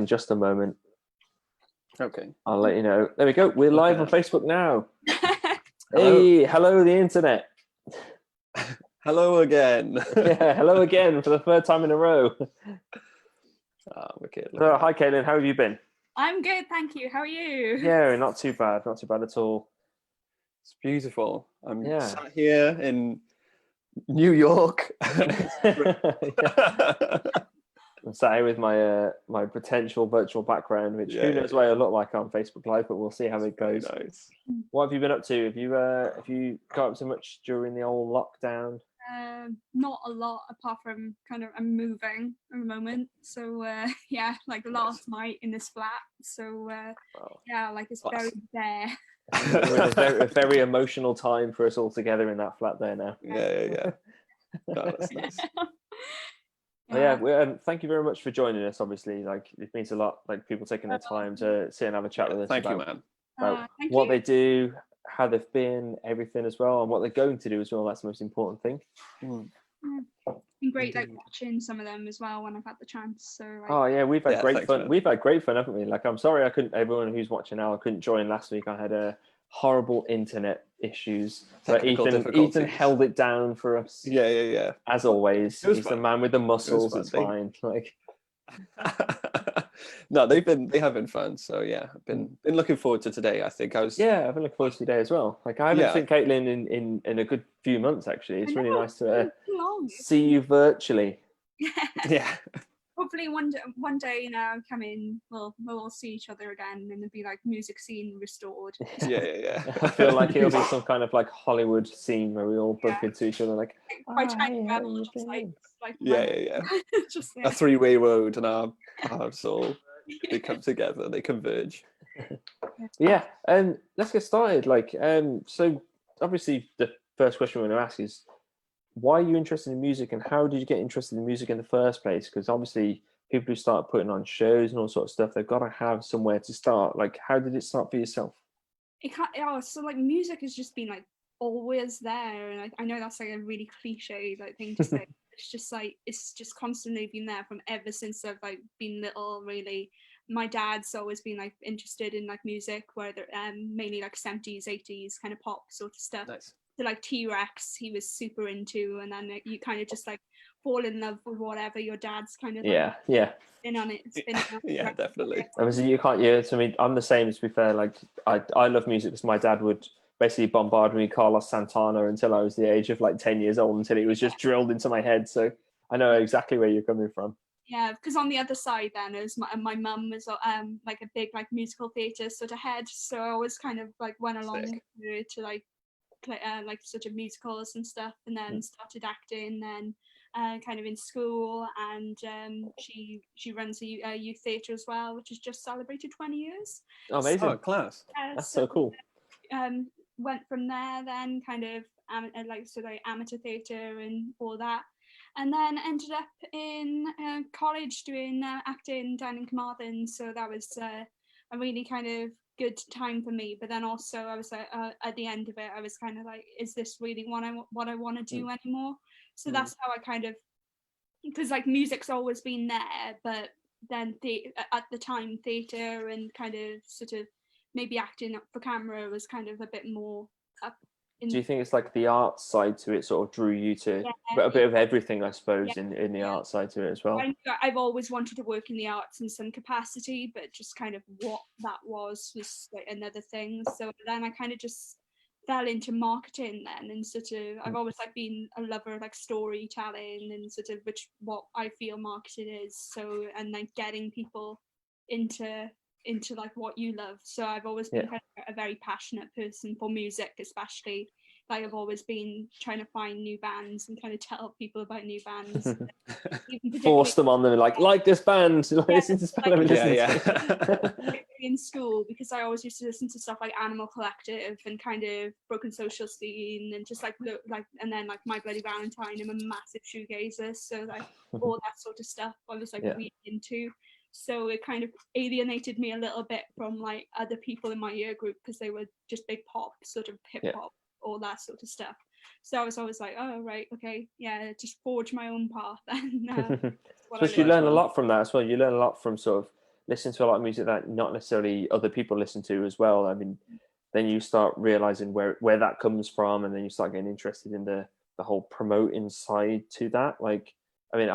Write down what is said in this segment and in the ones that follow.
in just a moment. Okay. I'll let you know. There we go. We're live on Facebook now. Hello the internet. Hello again. Yeah, hello again for the third time in a row. Okay. So, hi, Caitlin. How have you been? I'm good, thank you. How are you? Yeah, not too bad. Not too bad at all. It's beautiful. I'm sat here in New York. I'm sat here with my my potential virtual background, which who knows what it'll look like on Facebook Live, but we'll see how it goes. Nice. What have you been up to? Have you got up to much during the old lockdown? Not a lot, apart from kind of I'm moving at the moment. So like last night in this flat. So like it's very bare. a very emotional time for us all together in that flat there now. Yeah. Oh, that's nice. Thank you very much for joining us. Obviously, like it means a lot. Like people taking their time to sit and have a chat with us. Thank you, man. About what they do, how they've been, everything as well, and what they're going to do as well. That's the most important thing. It's been great, like watching some of them as well when I've had the chance. So we've had great fun. Man. We've had great fun, haven't we? Like I'm sorry I couldn't. Everyone who's watching now, I couldn't join last week. I had a horrible internet issues, but Ethan held it down for us. Yeah. As always, he's fun. the man with the muscles. It's fine. Like. No, they have been fun. So yeah, I've been looking forward to today. I think I've been looking forward to today as well. Like I haven't seen Caitlin in a good few months actually. It's really nice to see you virtually. Yeah. Hopefully one day come in, we'll all see each other again, and it'll be like music scene restored. Yeah. I feel like it'll be some kind of like Hollywood scene where we all bump into each other like just a three-way road, and our paths all they come together, they converge. Let's get started. Like so obviously the first question we're going to ask is, why are you interested in music, and how did you get interested in music in the first place? Because obviously people who start putting on shows and all sorts of stuff, they've got to have somewhere to start. Like, how did it start for yourself? So like music has just been like always there, and I know that's like a really cliche like thing to say. It's just constantly been there from ever since I've like been little. Really, my dad's always been like interested in like music, whether mainly like 70s, 80s kind of pop sort of stuff. Nice. So like T-Rex he was super into, and then you kind of just like fall in love with whatever your dad's kind of spin on it. Yeah, definitely. Obviously you can't. So I mean, I'm the same. To be fair, like I love music because my dad would basically bombard me with Carlos Santana until I was the age of like 10 years old, until it was just drilled into my head. So I know exactly where you're coming from. Yeah, because on the other side then is my mum was like a big like musical theatre sort of head, so I always kind of like went along to like sort of musicals and stuff, and then started acting then kind of in school, and she runs a youth theatre as well, which has just celebrated 20 years. Oh, amazing. Oh, class. That's so cool. Went from there then kind of amateur theatre and all that, and then ended up in college doing acting down in Carmarthen, so that was a really kind of good time for me. But then also I was like at the end of it I was kind of like, is this really what I want to do anymore? So that's how I kind of, because like music's always been there, but then at the time theatre and kind of sort of maybe acting up for camera was kind of a bit more up. Do you think it's like the art side to it sort of drew you to a bit of everything, I suppose, in the art side to it as well? I've always wanted to work in the arts in some capacity, but just kind of what that was like another thing. So then I kind of just fell into marketing then, and sort of I've always like been a lover of like storytelling and sort of what I feel marketing is. So, and like getting people into like what you love. So I've always been kind of a very passionate person for music, especially. Like I've always been trying to find new bands and kind of tell people about new bands. Force them on them, like this band, listen to this band. In school, because I always used to listen to stuff like Animal Collective and kind of Broken Social Scene, and just and then like My Bloody Valentine. I'm a massive shoegazer, so like all that sort of stuff I was like really into. So it kind of alienated me a little bit from like other people in my year group, because they were just big pop, sort of hip hop, all that sort of stuff. So I was always like, oh right, okay, just forge my own path. And you learn a lot from that as well. You learn a lot from sort of listen to a lot of music that not necessarily other people listen to as well. I mean, then you start realizing where that comes from, and then you start getting interested in the whole promoting side to that. Like, I mean,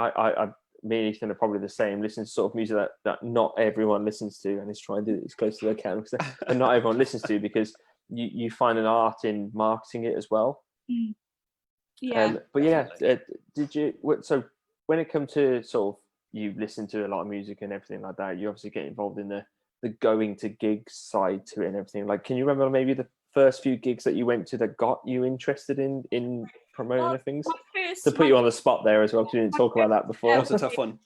me and Ethan are probably the same, listening to sort of music that not everyone listens to, and is trying to do it as close as they can, but not everyone listens to, because you find an art in marketing it as well. Yeah. But yeah, so when it comes to sort of, you listen to a lot of music and everything like that, you obviously get involved in the going to gigs side to it and everything. Like, can you remember maybe the first few gigs that you went to that got you interested in promoting things? To put you on the spot there as well, because you didn't talk about that before. That was a tough one.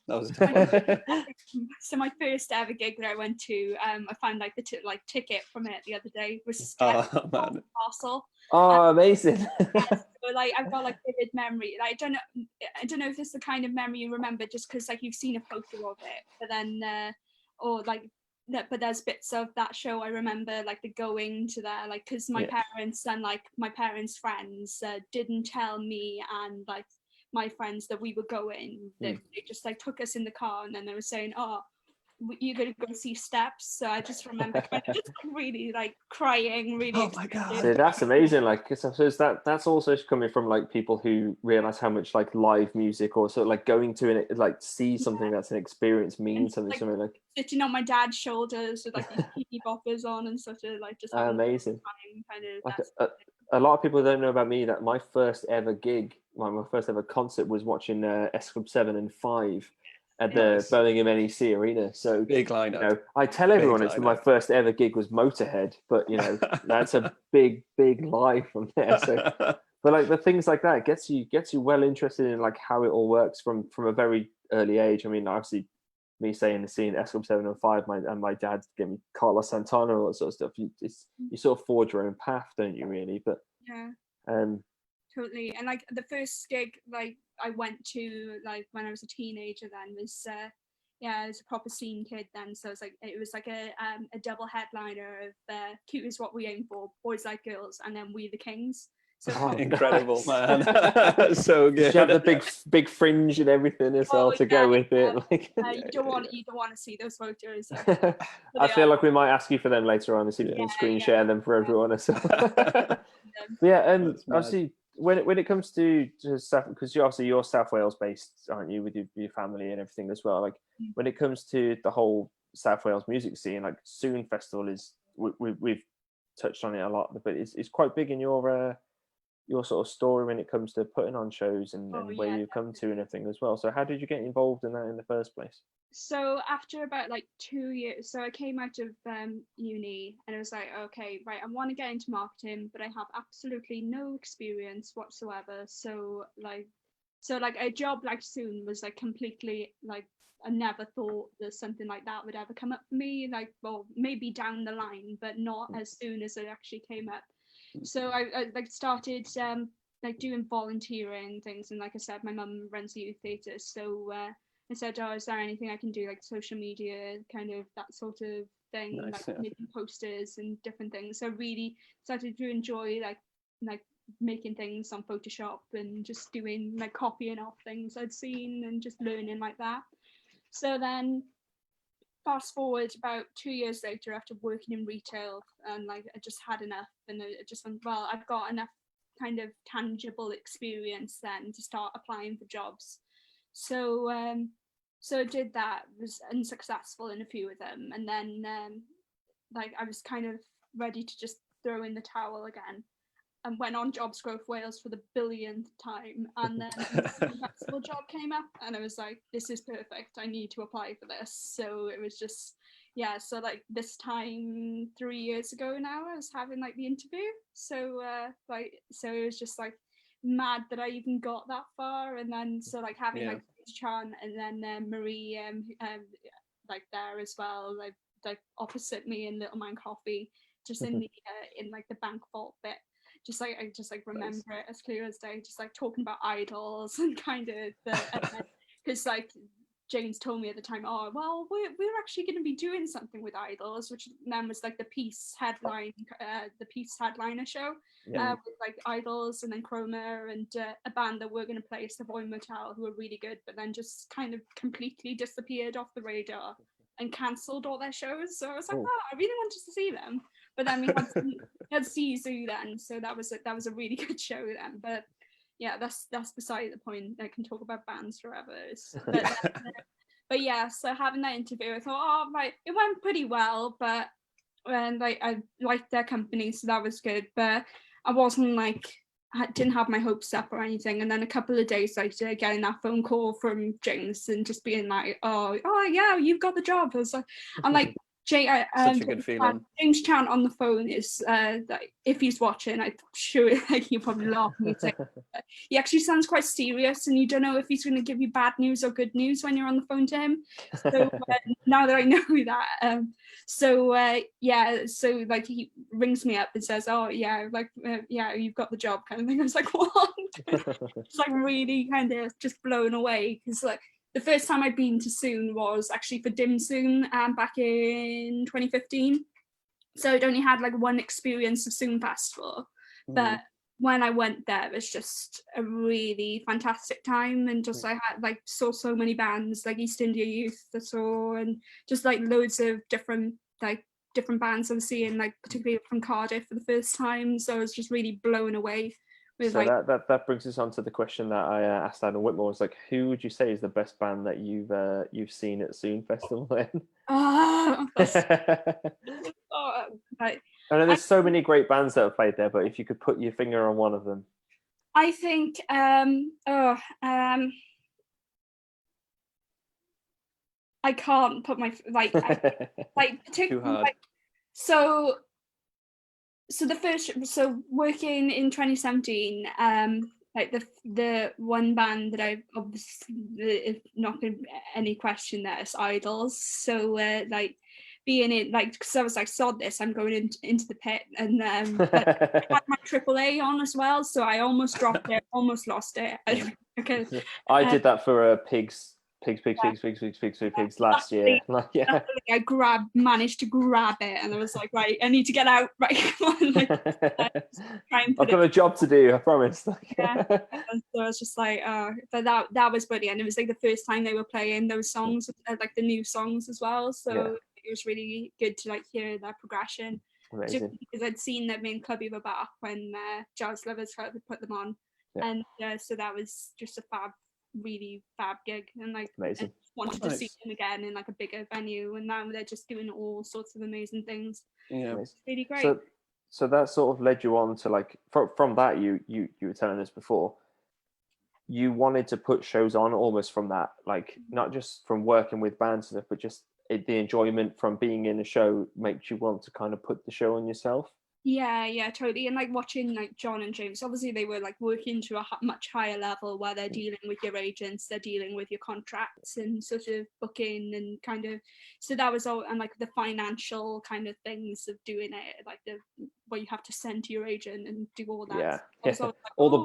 So my first ever gig that I went to, I found like the ticket from it the other day, was Castle. Oh, amazing! So like I've got like vivid memory. Like, I don't know if it's the kind of memory you remember just because like you've seen a photo of it, but then but there's bits of that show I remember, like the going to there, like because my parents and like my parents' friends didn't tell me and like my friends that we were going. They just like took us in the car, and then they were saying, "Oh, you're gonna go see Steps." So I just remember kind of just really like crying, really. Oh my god! So that's amazing. Like, because I suppose that's also coming from like people who realize how much like live music, or sort of like going to an like see something that's an experience means something. Like, something like sitting on my dad's shoulders with like these TV boppers on and such a like just amazing. Kind of like a lot of people don't know about me that my first ever gig, my first ever concert was watching S Club 7 and 5 at the Birmingham NEC Arena. So big lineup. You know, I tell everyone it's my first ever gig was Motorhead, but you know that's a big lie from there. So, but like the things like that gets you well interested in like how it all works from a very early age. I mean, obviously, me saying the scene S Club 7 and 5, my dad gave me Carlos Santana and all that sort of stuff. You sort of forge your own path, don't you? Really, but totally. And like the first gig like I went to like when I was a teenager then was I was a proper scene kid then, so it was like a double headliner of Cute Is What We Aim For, Boys Like Girls, and then We the Kings. So incredible, man. So good. Did you have the big fringe and everything as well to go with it? Like you don't want to see those photos. I feel like we might ask you for them later on, and see if we can screen share them for everyone. Obviously when it comes to South, because you're South Wales based, aren't you, with your family and everything as well? Like when it comes to the whole South Wales music scene, like Soon Festival is we've touched on it a lot, but it's quite big in your sort of story when it comes to putting on shows and where you come to and everything as well. So how did you get involved in that in the first place? So after about like 2 years, so I came out of uni and I was like, okay, right, I want to get into marketing, but I have absolutely no experience whatsoever. So a job like Soon was like completely like, I never thought that something like that would ever come up for me, like, well, maybe down the line, but not as soon as it actually came up. So I like started like doing volunteering things, and like I said, my mum runs a youth theatre, so I said, oh, is there anything I can do, like social media, kind of that sort of thing, nice, like making posters and different things. So I really started to enjoy like making things on Photoshop and just doing like copying off things I'd seen and just learning like that. So then fast forward about 2 years later, after working in retail, and like I just had enough, and I just went, well, I've got enough kind of tangible experience then to start applying for jobs. So I did that, was unsuccessful in a few of them, and then like I was kind of ready to just throw in the towel again, and went on Jobs Growth Wales for the billionth time, and then the festival job came up, and I was like, this is perfect, I need to apply for this. So it was just so like this time 3 years ago now, I was having like the interview, so it was just like mad that I even got that far. And then so like having like Chan and then Marie like there as well, like opposite me in Little Man Coffee, just in the in like the bank vault bit. I remember it as clear as day, just like talking about idols and kind of because like James told me at the time, oh well, we're actually going to be doing something with idols, which then was like the Peace headliner show with like idols, and then Chroma and a band that we're going to play, Savoy Motel, who are really good, but then just kind of completely disappeared off the radar. and cancelled all their shows. So I was like, oh, I really wanted to see them. But then we had See Zoo then, so that was a really good show then. But yeah, that's beside the point. I can talk about bands forever. But yeah, so having that interview, I thought, oh, right, it went pretty well, but like I liked their company, so that was good. But I wasn't like, I didn't have my hopes up or anything. And then a couple of days later, getting that phone call from James and just being like, oh yeah, you've got the job. I was like, I'm like, such a good feeling. James Chan on the phone is like, if he's watching, I'm sure like he'll probably laugh at me. He actually sounds quite serious, and you don't know if he's going to give you bad news or good news when you're on the phone to him. So now that I know that, so like he rings me up and says, oh yeah, like yeah, you've got the job, kind of thing. I was like, what? It's like really kind of just blown away, because like the first time I'd been to Soon was actually for Dim Soon back in 2015. So I'd only had like one experience of Soon Festival, but when I went there, it was just a really fantastic time, and just I had like saw so many bands like East India Youth I saw, and just like loads of different bands I was seeing, like particularly from Cardiff for the first time. So I was just really blown away. So like, that brings us on to the question that I asked Adam Whitmore. Was like, who would you say is the best band that you've seen at Soon Festival? Then? I know there's so many great bands that have played there, but if you could put your finger on one of them, I think I can't put my particularly like, so working in 2017, like the one band that I've obviously not going to be any question there is Idols. So like being in, like, because I was like, sod this, I'm going into the pit, and but I had my AAA on as well, so I almost dropped it, almost lost it. I did that for Pigs last year. Like, yeah, I managed to grab it, and I was like, right, I need to get out. Right, come on, like, I've got a job to do, I promise. Yeah, so I was just like, but that was brilliant. It was like the first time they were playing those songs, like the new songs as well. So it was really good to like hear that progression. Amazing. Just because I'd seen them in Club Eva Bach when Jazz Lovers Club had put them on, and so that was just a really fab gig, and like amazing. I wanted to see them again in like a bigger venue, and now they're just doing all sorts of amazing things. Yeah, it's really great. So that sort of led you on to like from that you were telling us before, you wanted to put shows on almost from that, like not just from working with bands and stuff, but just the enjoyment from being in a show makes you want to kind of put the show on yourself. Yeah, totally. And like watching like John and James, obviously they were like working to a much higher level where they're dealing with your agents, they're dealing with your contracts and sort of booking and kind of, so that was all, and like the financial kind of things of doing it, like what you have to send to your agent and do all that. All the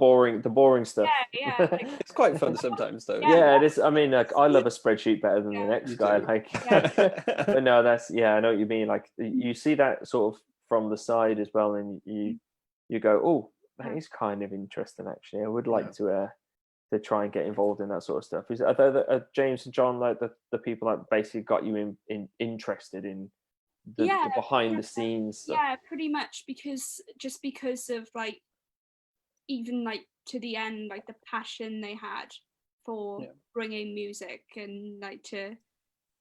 boring stuff. Yeah. Like, it's quite fun sometimes though. Yeah, it is. I mean, like I love a spreadsheet better than the next guy. Like, but no, that's I know what you mean. Like you see that sort of from the side as well, and you go, oh, that is kind of interesting actually. I would like to try and get involved in that sort of stuff. Are James and John like the people that basically got you interested in the behind the scenes stuff? Yeah, pretty much, because of like, even like to the end, like the passion they had for bringing music and like to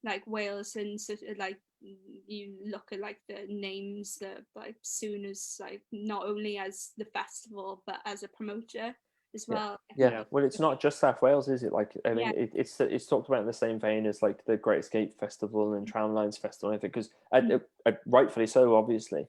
like Wales, and sort of like you look at like the names that like Soon as like not only as the festival but as a promoter as well. Well, it's not just South Wales, is it? Like, I mean, it's talked about in the same vein as like the Great Escape Festival and Tramlines Festival, I think, because rightfully so, obviously.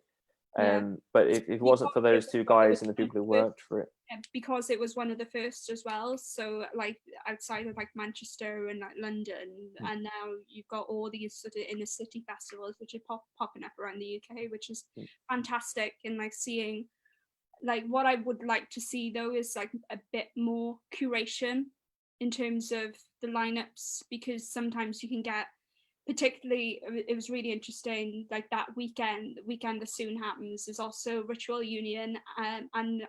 But if it wasn't for those two guys and the people who worked for it, because it was one of the first as well, so like outside of like Manchester and like London, and now you've got all these sort of inner city festivals which are popping up around the UK, which is fantastic. And like seeing, like what I would like to see though is like a bit more curation in terms of the lineups, because sometimes you can get, particularly, it was really interesting, like that weekend that soon happens is also Ritual Union and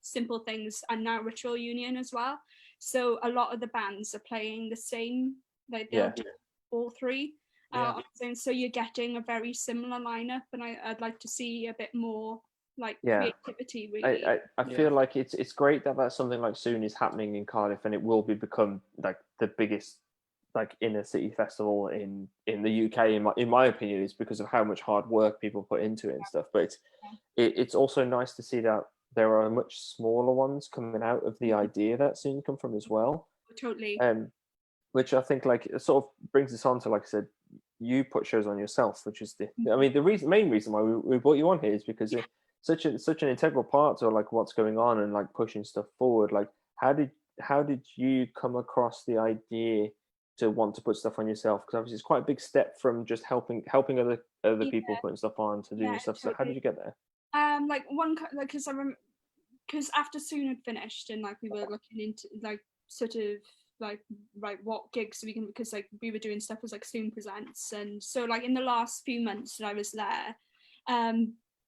Simple Things, and now Ritual Union as well. So a lot of the bands are playing the same, like they'll do all three. on its own. So you're getting a very similar lineup, and I'd like to see a bit more like creativity. Really, I feel like it's great that something like soon is happening in Cardiff, and it will become like the biggest like inner city festival in the UK. In my opinion, is because of how much hard work people put into it and stuff. But it's also nice to see that there are much smaller ones coming out of the idea that soon come from as well. Totally. Which I think like it sort of brings us on to, like I said, you put shows on yourself, which is the main reason why we brought you on here is because it's such an integral part to like what's going on and like pushing stuff forward. Like how did you come across the idea to want to put stuff on yourself? Because obviously it's quite a big step from just helping other people putting stuff on to doing stuff. Totally. So how did you get there? Like one, like because after Soon had finished and like we were looking into like sort of like what gigs we can, because like we were doing stuff as like Soon Presents, and so like in the last few months that I was there,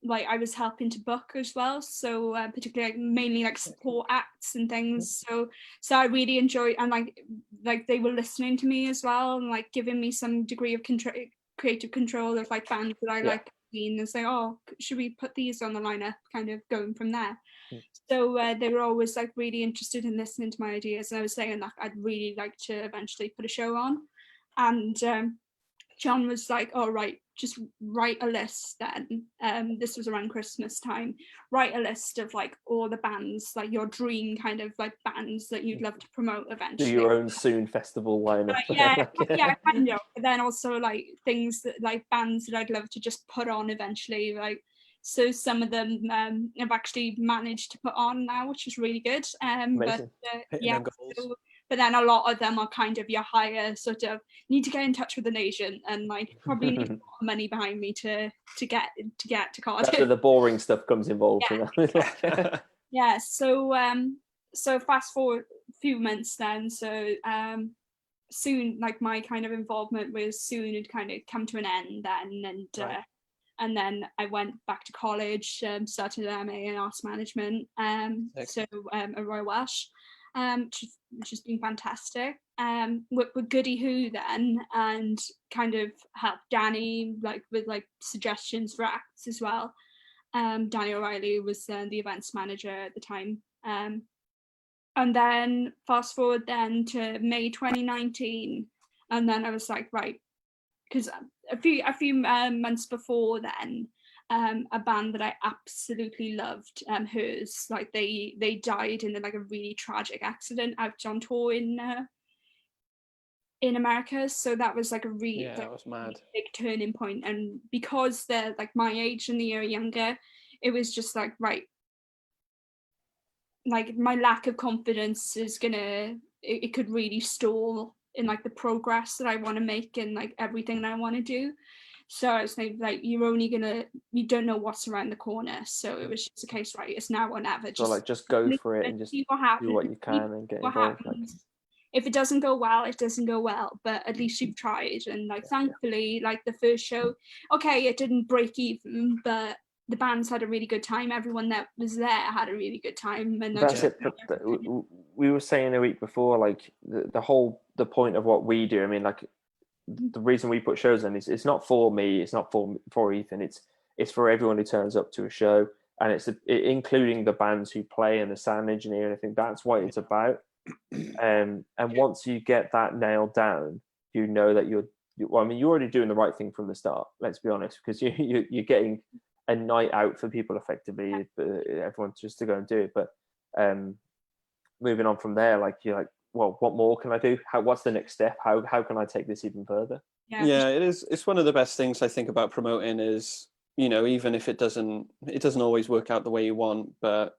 like I was helping to book as well, so particularly like mainly like support acts and things, so I really enjoyed, and like they were listening to me as well and like giving me some degree of creative control of like bands that I like and say, oh, should we put these on the lineup, kind of going from there. So they were always like really interested in listening to my ideas, and I was saying like I'd really like to eventually put a show on, and John was like, oh right, just write a list then. This was around Christmas time. Write a list of like all the bands, like your dream kind of like bands that you'd love to promote eventually. Do your own Soon festival lineup. Yeah, kind of. But then also like things that like bands that I'd love to just put on eventually. Like, so some of them I've actually managed to put on now, which is really good. But but then a lot of them are kind of your higher sort of need to get in touch with an agent and like probably need money behind me to get to Cardiff. That's where the boring stuff comes involved. Yeah. So fast forward a few months then. So Soon, like my kind of involvement with Soon had kind of come to an end then, and then I went back to college, started an MA in arts management, at Royal Welsh. Which has been fantastic. With Gwdihŵ then, and kind of helped Danny like with like suggestions for acts as well. Danny O'Reilly was the events manager at the time. And then fast forward then to May 2019, and then I was like, right, because a few months before then, a band that I absolutely loved, Hers, like they died in like a really tragic accident out on tour in America. So that was like a really that was mad. big turning point. And because they're like my age and the year younger, it was just like, right, like my lack of confidence is it could really stall in like the progress that I want to make and like everything that I want to do. So I was like you don't know what's around the corner. So it was just a case, right, it's now or never. Just go for it and just do what you can and get involved. If it doesn't go well, it doesn't go well, but at least you've tried. And like thankfully, like the first show, okay, it didn't break even, but the bands had a really good time. Everyone that was there had a really good time. And that's it. We were saying a week before, like the point of what we do. I mean, like the reason we put shows on is it's not for me, it's not for Ethan. It's for everyone who turns up to a show, and it's including the bands who play and the sound engineer and everything. That's what it's about. And once you get that nailed down, you know that you're already doing the right thing from the start. Let's be honest, because you're getting a night out for people effectively, everyone just to go and do it. But moving on from there, like you're like, well, what more can I do? What's the next step? How can I take this even further? Yeah, it is. It's one of the best things I think about promoting is, even if it doesn't always work out the way you want, but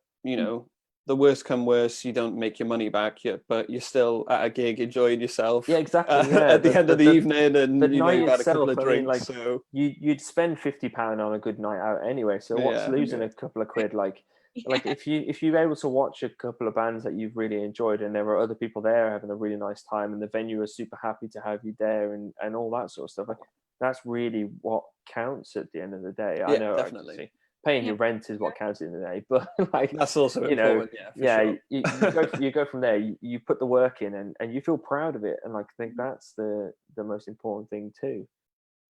the worst come worst, you don't make your money back, but you're still at a gig enjoying yourself. Yeah, exactly. At the end of the evening, and the night you've had a couple itself, of drinks. like, so you'd spend £50 on a good night out anyway. So what's losing a couple of quid? Like if you're able to watch a couple of bands that you've really enjoyed, and there are other people there having a really nice time, and the venue is super happy to have you there, and all that sort of stuff. Like that's really what counts at the end of the day. I know, definitely. Paying your rent is what counts in the day, but like that's also important. Sure. you go from there. You put the work in, and you feel proud of it, and like I think that's the most important thing too.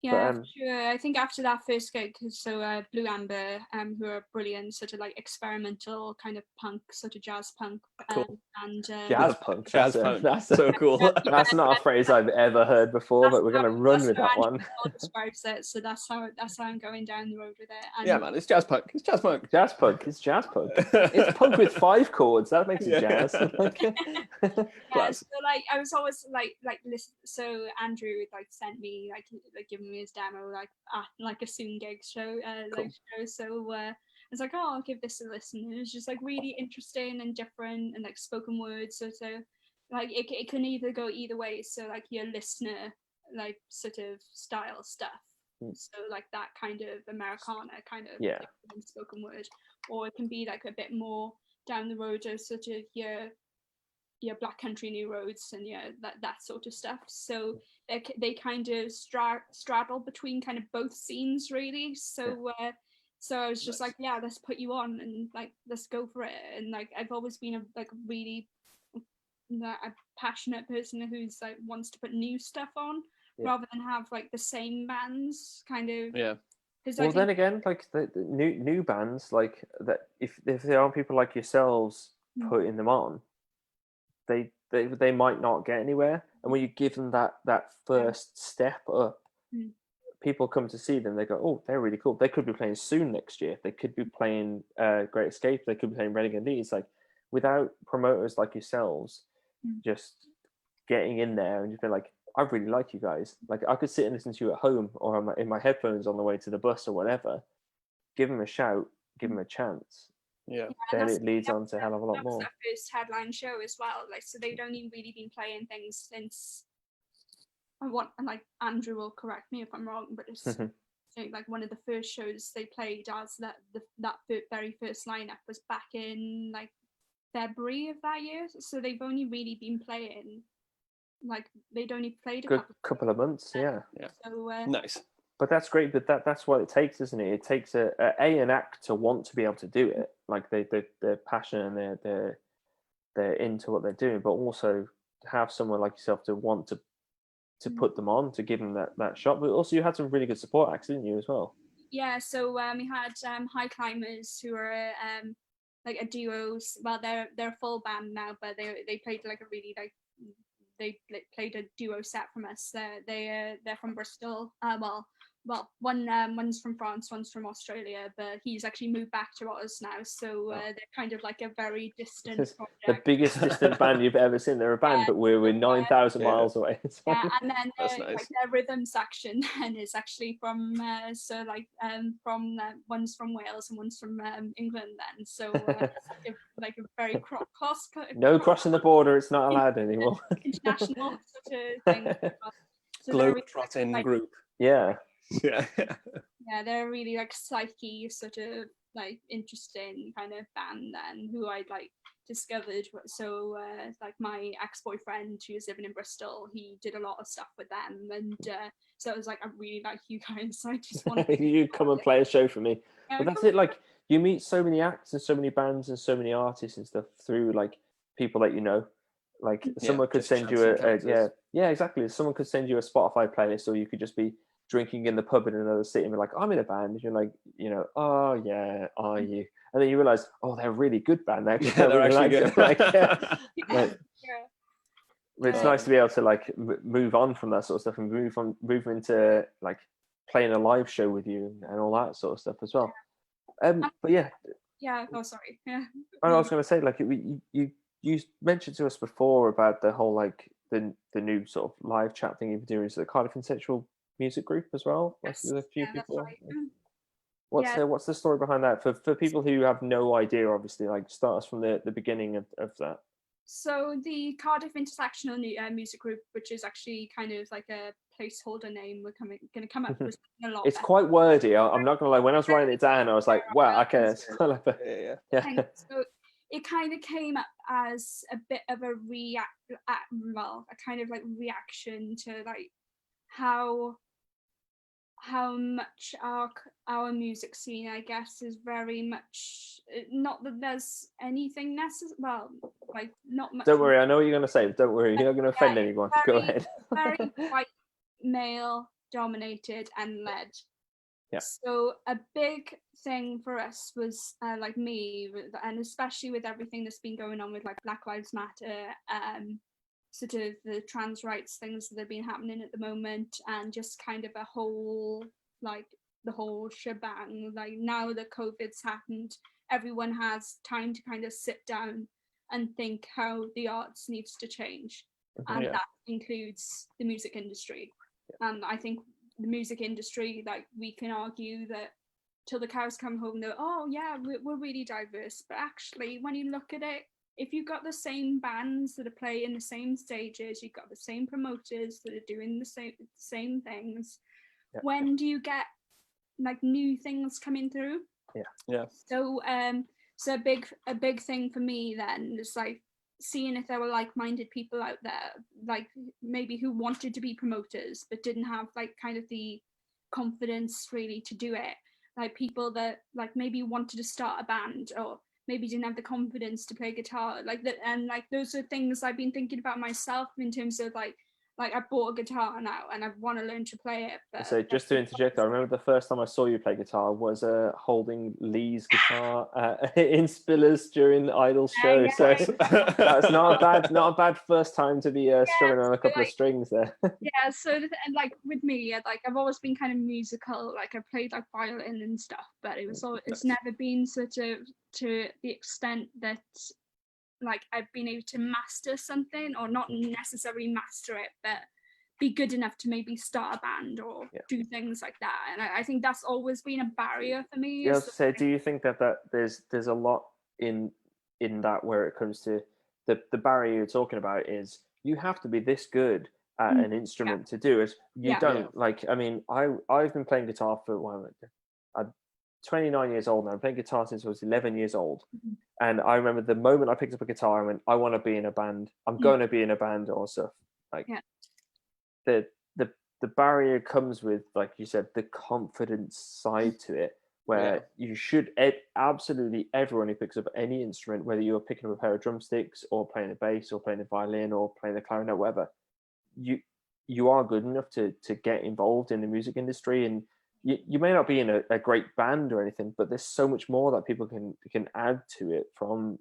Yeah, But, for sure. I think after that first gig, so Blue Amber, who are brilliant, sort of like experimental kind of punk, sort of jazz punk, Cool. and jazz punk. Jazz punk. That's so cool. That's not a phrase I've ever heard before, but we're going to run with that one. Describes it, so that's how I'm going down the road with it. And Yeah, man, it's jazz punk. It's jazz punk. Jazz punk. It's jazz punk. It's punk with 5 chords. That makes it jazz. Yeah, so like I was always like listen. So Andrew like sent me like giving me his demo like at like a soon gig show Cool. show. So I was like, oh, I'll give this a listen. And it was just like really interesting and different and like spoken word. So like it can either go either way. So like your listener like sort of style stuff. So like that kind of Americana kind of spoken word, or it can be like a bit more down the road of sort of your Black Country New Roads and that sort of stuff. So they kind of straddle between kind of both scenes really. So so I was just like, yeah, let's put you on and like let's go for it. And like I've always been a really a passionate person who's like wants to put new stuff on rather than have like the same bands kind of. Yeah. Well, then again, like the new bands, like that, if there aren't people like yourselves putting them on, they might not get anywhere. And when you give them that first step up, people come to see them. They go, oh, they're really cool. They could be playing soon next year. They could be playing Great Escape. They could be playing Reading Leeds. Like without promoters like yourselves, just getting in there and just be like, I really like you guys. Like I could sit and listen to you at home or in my headphones on the way to the bus or whatever. Give them a shout, give them a chance. Yeah. Then it leads on to a hell of a lot more. That was their first headline show as well. Like so they'd only really been playing things since and like Andrew will correct me if I'm wrong, but it's like one of the first shows they played as that very first lineup was back in like February of that year. So they've only really been playing. Like they'd only played a couple of months, yeah. So nice. But that's great. But that's what it takes, isn't it? It takes an act to want to be able to do it. Like they're passionate and they're into what they're doing. But also to have someone like yourself to want to put them on, to give them that shot. But also you had some really good support acts, didn't you, as well? Yeah. So we had High Climbers, who are like a duo. Well, they're a full band now, but they played like a really like. They played a duo set from us. They're from Bristol. One's from France, one's from Australia, but he's actually moved back to us now. So they're kind of like a very distant project. The biggest distant band you've ever seen. They're a band, but we're 9,000 miles away. Yeah, and then nice. like their rhythm section then is actually from one's from Wales and one's from England. Then so like a very cross. No crossing the border. It's not allowed anymore. International sort of thing. So Globe-trotting group. Yeah. Yeah. Yeah, they're really like psyche sort of like interesting kind of band then who I'd like discovered. So like my ex-boyfriend who was living in Bristol, he did a lot of stuff with them, and so it was like I really like you guys. So I just wanted you come and play a show for me. But that's it. Like you meet so many acts and so many bands and so many artists and stuff through like people that you know. Like someone could send you exactly. Someone could send you a Spotify playlist, or you could just be drinking in the pub in another city and be like, I'm in a band. And you're like, oh yeah, are you? And then you realize, oh, they're a really good band. They're actually good. But it's nice to be able to like move on from that sort of stuff and move into like playing a live show with you and all that sort of stuff as well. But yeah. Yeah. Oh, sorry. Yeah. I was going to say, like, you mentioned to us before about the whole like the new sort of live chat thing you've been doing. Is the Cardiff Intersectional music group as well? Yes. With a few people. That's right. What's the story behind that for people who have no idea? Obviously, like start us from the beginning of that. So the Cardiff Intersectional music group, which is actually kind of like a placeholder name, we're going to come up with a lot. It's quite wordy. I'm not going to lie. When I was writing it down, I was like, wow, okay. It's kind of So it kind of came up as a bit of a kind of like reaction to like how much our music scene, I guess, is very much not that there's anything necessary. Well, like not much. Don't worry, I know what you're going to say. Don't worry, you're not going to offend anyone. Go ahead. Very white male dominated and led. Yeah. So a big thing for us was like me, and especially with everything that's been going on with like Black Lives Matter, sort of the trans rights things that have been happening at the moment, and just kind of a whole, like the whole shebang. Like now that COVID's happened, everyone has time to kind of sit down and think how the arts needs to change. And that includes the music industry. And I think the music industry, like we can argue that till the cows come home, that, oh yeah, we're really diverse. But actually, when you look at it, if you've got the same bands that are playing the same stages, you've got the same promoters that are doing the same things, when do you get like new things coming through? So so a big thing for me then is like seeing if there were like-minded people out there, like maybe who wanted to be promoters but didn't have like kind of the confidence really to do it, like people that like maybe wanted to start a band or maybe didn't have the confidence to play guitar, like that. And like those are things I've been thinking about myself in terms of like I bought a guitar now and I want to learn to play it. But so just to interject, I remember the first time I saw you play guitar was holding Lee's guitar in Spillers during the Idols show. So that's not a bad first time to be strumming on a couple of strings there. So and like with me, like I've always been kind of musical. Like I played like violin and stuff, but it's never been sort of to the extent that like I've been able to master something, or not necessarily master it, but be good enough to maybe start a band or do things like that. And I think that's always been a barrier for me. Yeah, so do you think that there's a lot in that where it comes to the barrier you're talking about is you have to be this good at an instrument to do it. You don't like, I mean, I've been playing guitar for I'm 29 years old now. I'm playing guitar since I was 11 years old. And I remember the moment I picked up a guitar, I went, I want to be in a band. I'm going to be in a band or stuff. Like the barrier comes with, like you said, the confidence side to it, where you should absolutely everyone who picks up any instrument, whether you're picking up a pair of drumsticks or playing a bass or playing a violin or playing the clarinet, whatever, you are good enough to get involved in the music industry. And you may not be in a great band or anything, but there's so much more that people can add to it from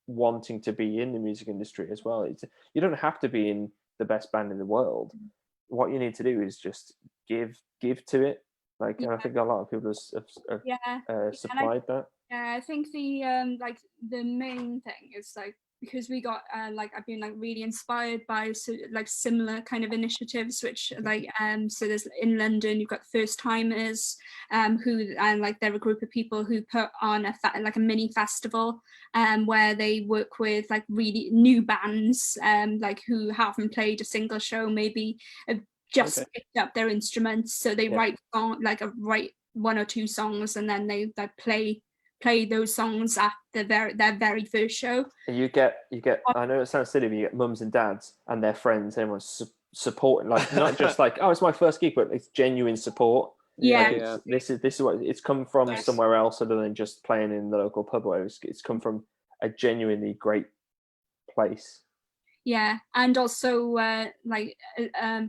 wanting to be in the music industry as well. You don't have to be in the best band in the world. What you need to do is just give to it. Like, and I think a lot of people have supplied that. Yeah, I think the like the main thing is like, because we got like I've been like really inspired by like similar kind of initiatives, which like so there's in London you've got First Timers who, and like they're a group of people who put on like a mini festival where they work with like really new bands like who haven't played a single show, maybe have just picked up their instruments, so they write one or two songs and then they play those songs at their very first show. And you get I know it sounds silly, but you get mums and dads and their friends, everyone's supporting, like not just like, oh, it's my first gig, but it's genuine support. This is what it's come from somewhere else other than just playing in the local pub, where it's come from a genuinely great place. And also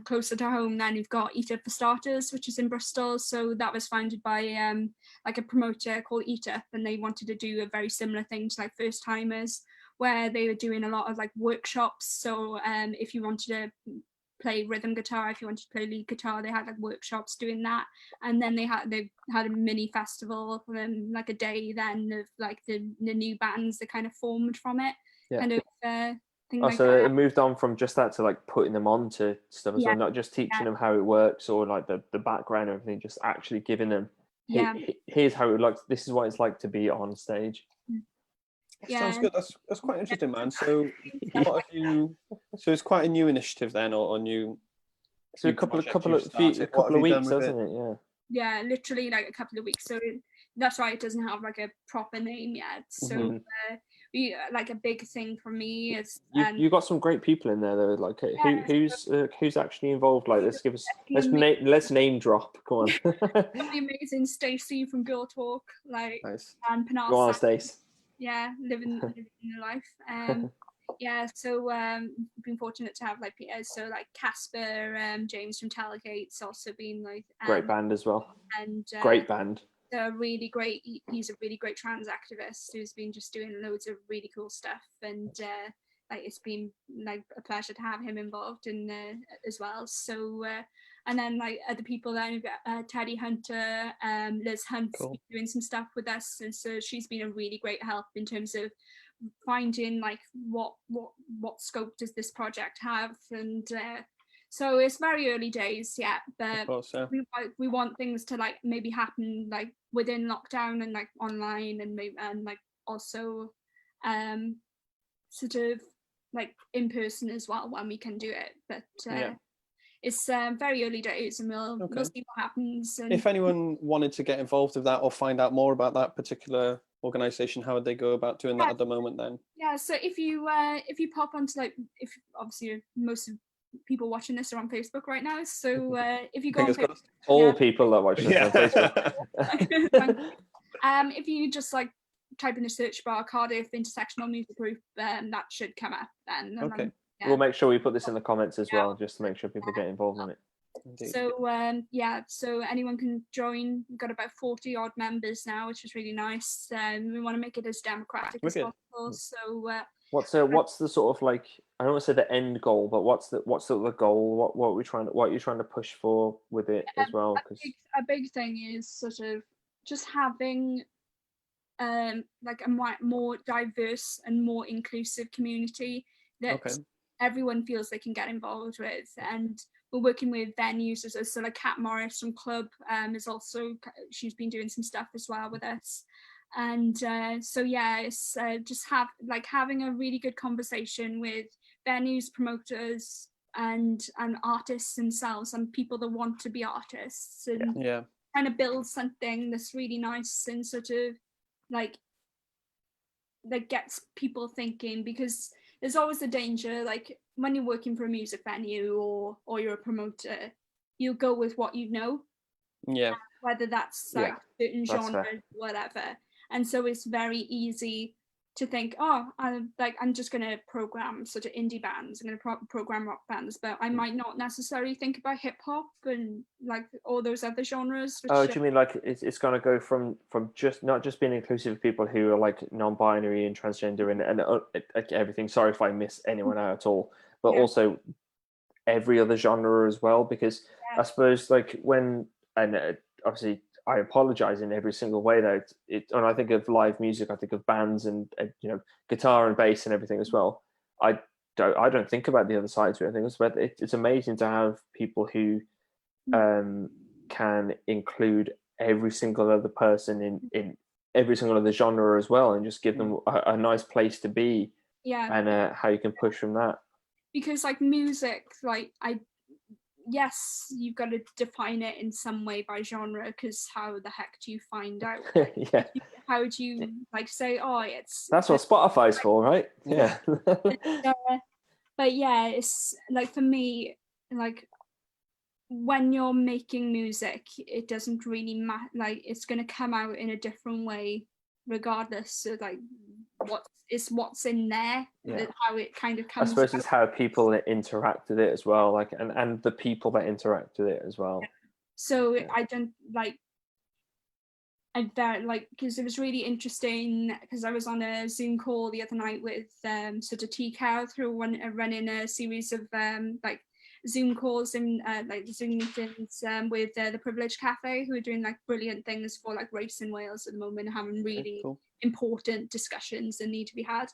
closer to home then you've got Eat Up for Starters, which is in Bristol. So that was founded by like a promoter called Eat Up, and they wanted to do a very similar thing to like First Timers, where they were doing a lot of like workshops. So if you wanted to play rhythm guitar, if you wanted to play lead guitar, they had like workshops doing that. And then they had a mini festival for them, like a day then of like the new bands that kind of formed from it. Kind of so it moved on from just that to like putting them on to stuff as well, not just teaching them how it works or like the background and everything, just actually giving them here's how this is what it's like to be on stage. Sounds good. That's quite interesting, man. So what have you, so it's quite a new initiative then, or new, so a couple of weeks, hasn't it? Literally like a couple of weeks, so that's why it doesn't have like a proper name yet. So like a big thing for me is you got some great people in there though, like who's actually involved, like let's name drop, come on. The amazing Stacey from Girl Talk, like nice. And Pinar, go on, Stace. living the life. Yeah, so been fortunate to have like so like Casper, James from Tailgate's also been like Great band as well. And great band. They're really great. He's a really great trans activist who's been just doing loads of really cool stuff, and like it's been like a pleasure to have him involved in as well. So and then like other people then we've got Teddy Hunter, Liz Hunt's Cool. been doing some stuff with us, and so she's been a really great help in terms of finding like what scope does this project have, and so it's very early days yet, but Of course, yeah. we want things to like maybe happen like within lockdown and like online, and maybe and like also sort of like in person as well when we can do it, but it's very early days, and we'll see what happens. And if anyone wanted to get involved with that or find out more about that particular organization, how would they go about doing that at the moment then? Yeah, so if you pop onto like, if obviously most of people watching this are on Facebook right now, so if you go on Facebook, all people that watch this on Facebook. If you just like type in the search bar Cardiff Intersectional Music Group, that should come up then. Okay. We'll make sure we put this in the comments as well, just to make sure people get involved in it. Indeed. So so anyone can join. We've got about 40 odd members now, which is really nice. We want to make it as democratic as possible. So what's the sort of like, I don't want to say the end goal, but what's the goal? What are you trying to push for with it as well? A big thing is sort of just having like a more diverse and more inclusive community that everyone feels they can get involved with, and we're working with venues so like Kat Morris from Club is also, she's been doing some stuff as well with us, and so it's just having a really good conversation with venues, promoters, and artists themselves, and people that want to be artists, and kind of build something that's really nice and sort of like that gets people thinking, because there's always a danger, like when you're working for a music venue or you're a promoter, you'll go with what you know, whether that's like certain genres, whatever, and so it's very easy to think, I'm just going to program sort of indie bands, I'm going to program rock bands, but I might not necessarily think about hip hop and like all those other genres. Do you mean like it's going to go from just not just being inclusive of people who are like non-binary and transgender and everything? Sorry if I miss anyone out at all, but also every other genre as well, because I suppose like when, and obviously I apologize in every single way that when I think of live music, I think of bands and guitar and bass and everything as well. I don't think about the other sides of it. It's amazing to have people who can include every single other person in every single other genre as well, and just give them a nice place to be, and how you can push from that. Because like music, like yes, you've got to define it in some way by genre, because how the heck do you find out? How do you like say, that's what Spotify's for, right? Yeah. But it's like, for me, like when you're making music, it doesn't really matter, like it's going to come out in a different way regardless of like what's in there, how it kind of comes. I suppose it's how people interact with it as well, like and the people that interact with it as well. So I don't like, because it was really interesting, because I was on a Zoom call the other night with sort of TCAL through running a series of like Zoom calls and like Zoom meetings with the Privilege Cafe, who are doing like brilliant things for like race in Wales at the moment, having really important discussions that need to be had.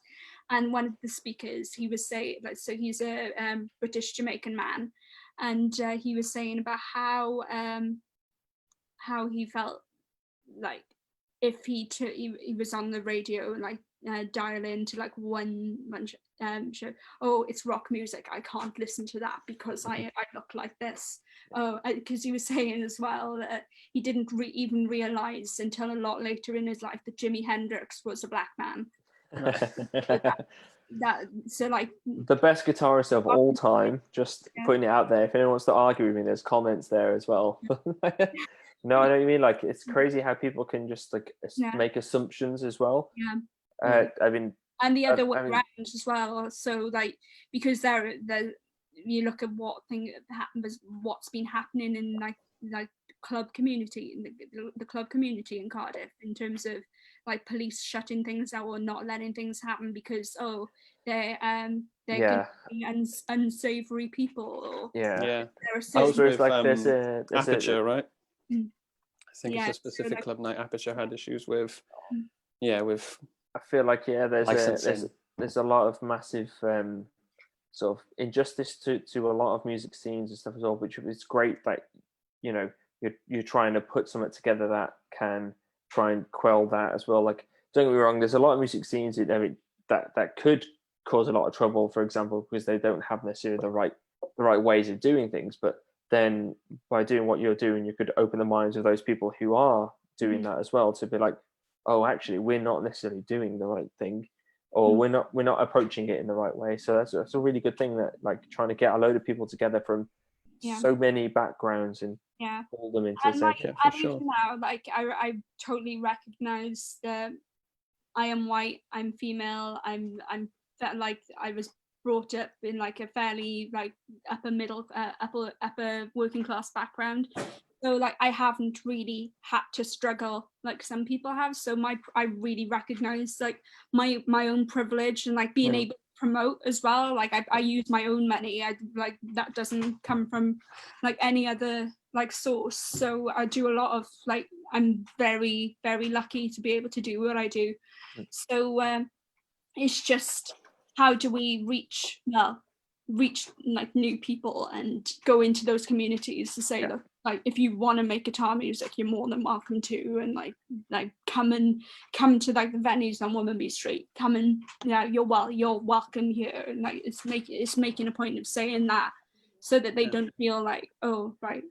And one of the speakers, he was saying, like, so he's a British Jamaican man, and he was saying about how he felt like if he was on the radio and like dial into like one show, it's rock music, I can't listen to that because I look like this. Because he was saying as well that he didn't even realize until a lot later in his life that Jimi Hendrix was a black man. So like the best guitarist of all time, just putting it out there. If anyone wants to argue with me, there's comments there as well. No, I know what you mean. Like, it's crazy how people can just like make assumptions as well. I mean, and the other way I mean, around as well. So like, because there you look at what thing happens, what's been happening in like club community, in the club community in Cardiff, in terms of like police shutting things out or not letting things happen because they're yeah, unsavory people, or yeah. Yeah. there are That was certain with like there's Aperture, right? Mm. I think Yeah, it's a specific like- club night Aperture had issues with. Mm. Yeah, with I feel like licensing. there's a lot of massive sort of injustice to a lot of music scenes and stuff as well, which is great. Like, you know, you're trying to put something together that can try and quell that as well. Like, don't get me wrong, there's a lot of music scenes that could cause a lot of trouble, for example, because they don't have necessarily the right ways of doing things. But then by doing what you're doing, you could open the minds of those people who are doing that as well, to be like, oh, actually, we're not necessarily doing the right thing, or we're not approaching it in the right way. So that's a really good thing, that like trying to get a load of people together from so many backgrounds and pull them into and like, for and sure. even now, like I totally recognize that I am white, I'm female, I'm like, I was brought up in like a fairly like upper working class background, so like I haven't really had to struggle like some people have. So I really recognize like my own privilege, and like being able to promote as well. Like I use my own money. I like, that doesn't come from like any other like source. So I do a lot of like, I'm very, very lucky to be able to do what I do. So it's just, how do we reach like new people and go into those communities to say, look, like, if you want to make guitar music, you're more than welcome to, and like come to like the venues on Womanby Street, come and you're welcome here. And like, it's making a point of saying that, so that they don't feel like, oh right,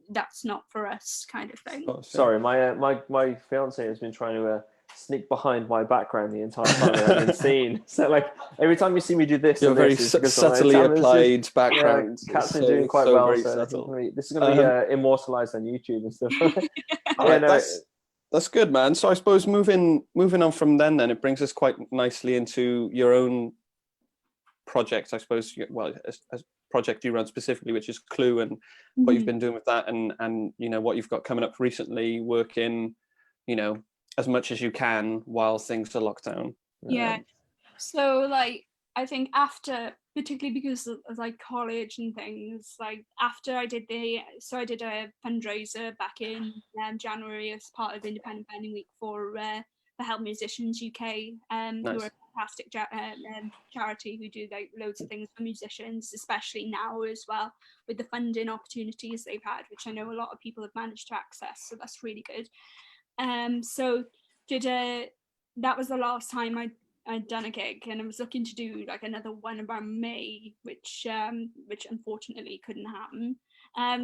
that's not for us, kind of thing. Sorry, my fiance has been trying to sneak behind my background the entire time without being seen. So like, every time you see me do this, You're very subtly applied background. Cat's been doing quite well, so this is going to be immortalized on YouTube and stuff. That's good, man. So I suppose moving on from then, it brings us quite nicely into your own project, I suppose. Well, a project you run specifically, which is Clue, and what you've been doing with that, and you know, what you've got coming up recently, working, you know, as much as you can while things are locked down. So like, I think after, particularly because of like college and things, like after I did a fundraiser back in January as part of Independent Banding Week for Help Musicians UK, who are a fantastic charity who do like loads of things for musicians, especially now as well with the funding opportunities they've had, which I know a lot of people have managed to access, so that's really good. So that was the last time I'd done a gig, and I was looking to do like another one around May, which unfortunately couldn't happen.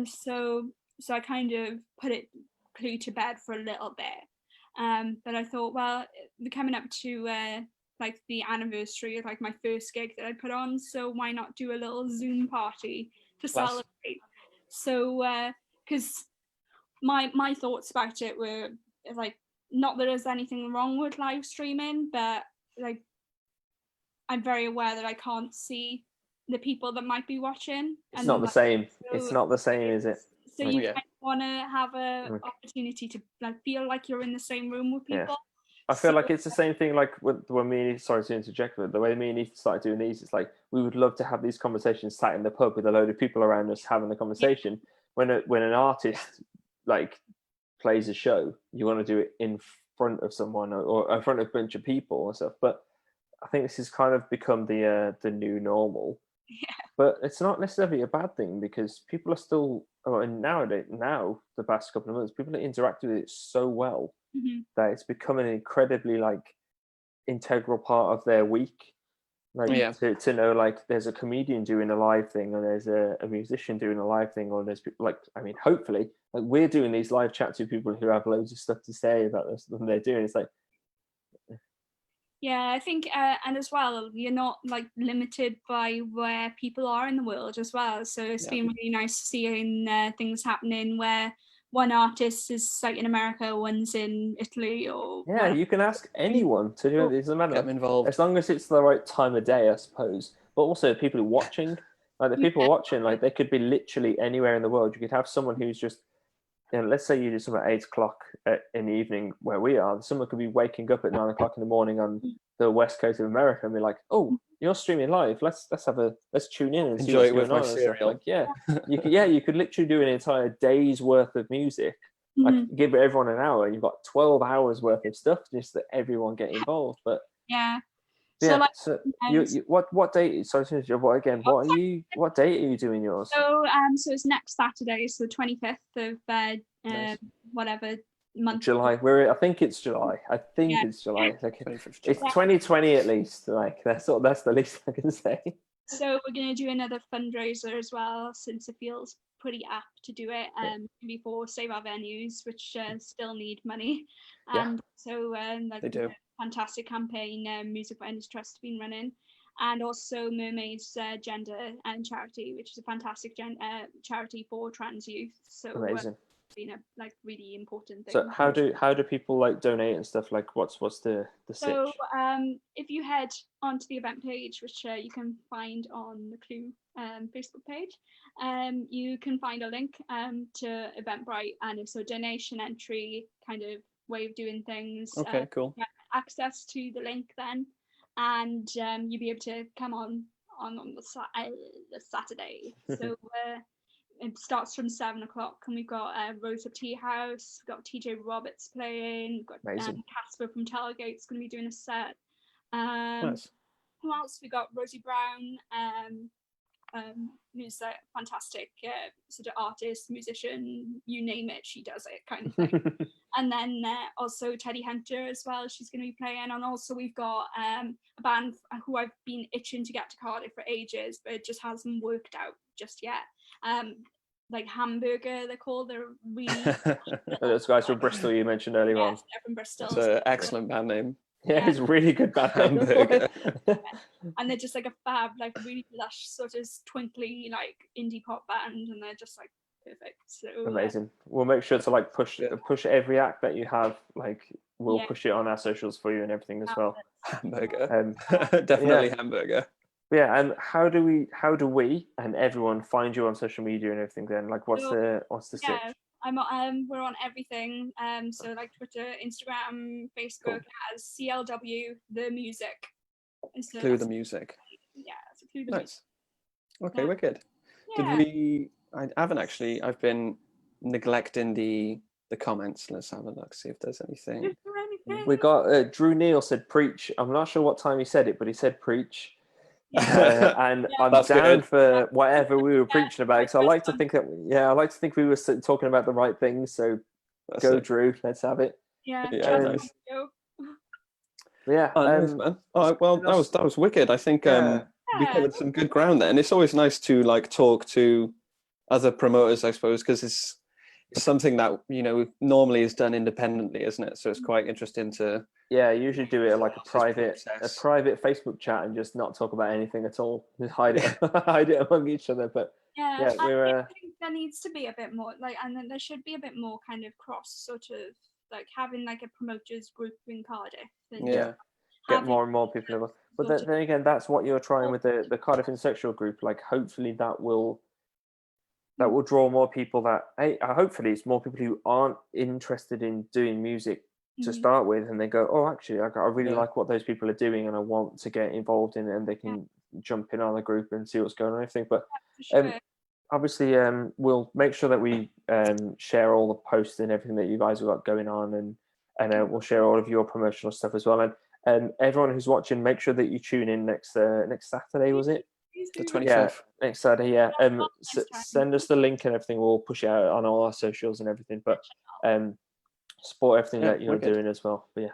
So I kind of put Clue to bed for a little bit. But I thought, well, we're coming up to like the anniversary of like my first gig that I put on, so why not do a little Zoom party to celebrate? So because my thoughts about it were like, not that there's anything wrong with live streaming, but like, I'm very aware that I can't see the people that might be watching. It's not the same. It's not the same, is it? So you kind of want to have an opportunity to like feel like you're in the same room with people. I feel like it's the same thing like when me, sorry to interject, but the way me and Ethan started doing these, it's like we would love to have these conversations sat in the pub with a load of people around us having the conversation. When an artist like plays a show, you want to do it in front of someone or in front of a bunch of people or stuff. But I think this has kind of become the new normal. But it's not necessarily a bad thing, because people are still, and now the past couple of months, people are interacting with it so well that it's become an incredibly like integral part of their week. Like to know like there's a comedian doing a live thing, or there's a musician doing a live thing, or there's people like, I mean, hopefully like we're doing these live chats with people who have loads of stuff to say about this stuff they're doing. It's like, yeah, I think, and as well, you're not like limited by where people are in the world as well. So it's been really nice seeing things happening where one artist is like in America, one's in Italy, or Yeah, whatever. you can ask anyone to do it. It doesn't Get matter. them involved. As long as it's the right time of day, I suppose. But also people watching, like the people watching, like they could be literally anywhere in the world. You could have someone who's just, let's say you do something at 8 o'clock in the evening where we are. Someone could be waking up at 9 o'clock in the morning on the west coast of America and be like, "Oh, you're streaming live. Let's tune in and see Enjoy what's it with going my on." And stuff. cereal. Like, you could literally do an entire day's worth of music. Like give everyone an hour, you've got 12 hours worth of stuff just that everyone get involved. But so what date? Sorry, what date are you doing yours? So it's next Saturday, so 25th of Nice. whatever month. July. I think it's July. It's July. Like, it's 2020 at least. Like that's the least I can say. So we're going to do another fundraiser as well, since it feels pretty apt to do it before Save Our Venues, which still need money. And so they do. Fantastic campaign Music for Enders Trust has been running, and also Mermaids Gender and Charity, which is a fantastic charity for trans youth. So amazing. Been a really important thing. So how do people like donate and stuff? Like what's the so if you head onto the event page, which you can find on the Clue Facebook page, you can find a link to Eventbrite, and it's a donation entry kind of way of doing things. Okay, cool. Access to the link then, and you'll be able to come on the Saturday. So it starts from 7 o'clock, and we've got Rose of Tea House, we've got TJ Roberts playing, we've got Casper from Tailgate's going to be doing a set. Nice. Who else? We got Rosie Brown, who's a fantastic sort of artist, musician, you name it, she does it kind of thing. And then also Teddy Hunter as well, she's going to be playing. And also we've got a band who I've been itching to get to Cardiff for ages, but it just hasn't worked out just yet. Like Hamburger, they're called. They're really those guys from Bristol you mentioned earlier on. They're from Bristol. It's an excellent band name. Yeah, it's really good band Hamburger. And they're just like a fab, like really lush, sort of twinkly, like indie pop band, and they're just like perfect. So amazing. We'll make sure to like push every act that you have. Like we'll push it on our socials for you and everything as well. Hamburger. Definitely Hamburger. Yeah, and how do we and everyone find you on social media and everything then? Like what's the search? We're on everything. So like Twitter, Instagram, Facebook as CLW the music. So Clue the music. Yeah, so Clue the nice. Music. Okay, wicked. Yeah. I haven't actually. I've been neglecting the comments. Let's have a look, see if there's anything. We got Drew Neal said preach. I'm not sure what time he said it, but he said preach. And I'm down for whatever we were preaching about. So I like to think we were talking about the right things. So go, Drew. Let's have it. Yeah. Nice. Yeah. Nice, man. All right. Well, that was wicked. I think we covered some good ground there, and it's always nice to like talk to other promoters, I suppose, because it's something that normally is done independently, isn't it? So it's quite interesting to. Yeah, usually do it like a private Facebook chat and just not talk about anything at all. Just hide it among each other. But I think there needs to be a bit more and then there should be a bit more kind of cross sort of like having like a promoters group in Cardiff. And get more and more people involved. But then again, that's what you're trying with the Cardiff Intersectional group. Like hopefully that will draw more people hopefully it's more people who aren't interested in doing music to start with, and they go, oh, actually, I really like what those people are doing, and I want to get involved in it, and they can jump in on the group and see what's going on and everything. But obviously, we'll make sure that we share all the posts and everything that you guys have got going on, and we'll share all of your promotional stuff as well. And everyone who's watching, make sure that you tune in next Saturday, was it? The 25th. Yeah, next Saturday, yeah. Send us the link and everything. We'll push it out on all our socials and everything. But support everything that you're doing as well. But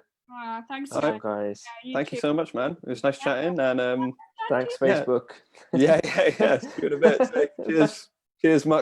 thanks, guys. Thank you so much, man. It was nice chatting, and thanks, Facebook. Yeah. See you in a bit. Cheers, Mark.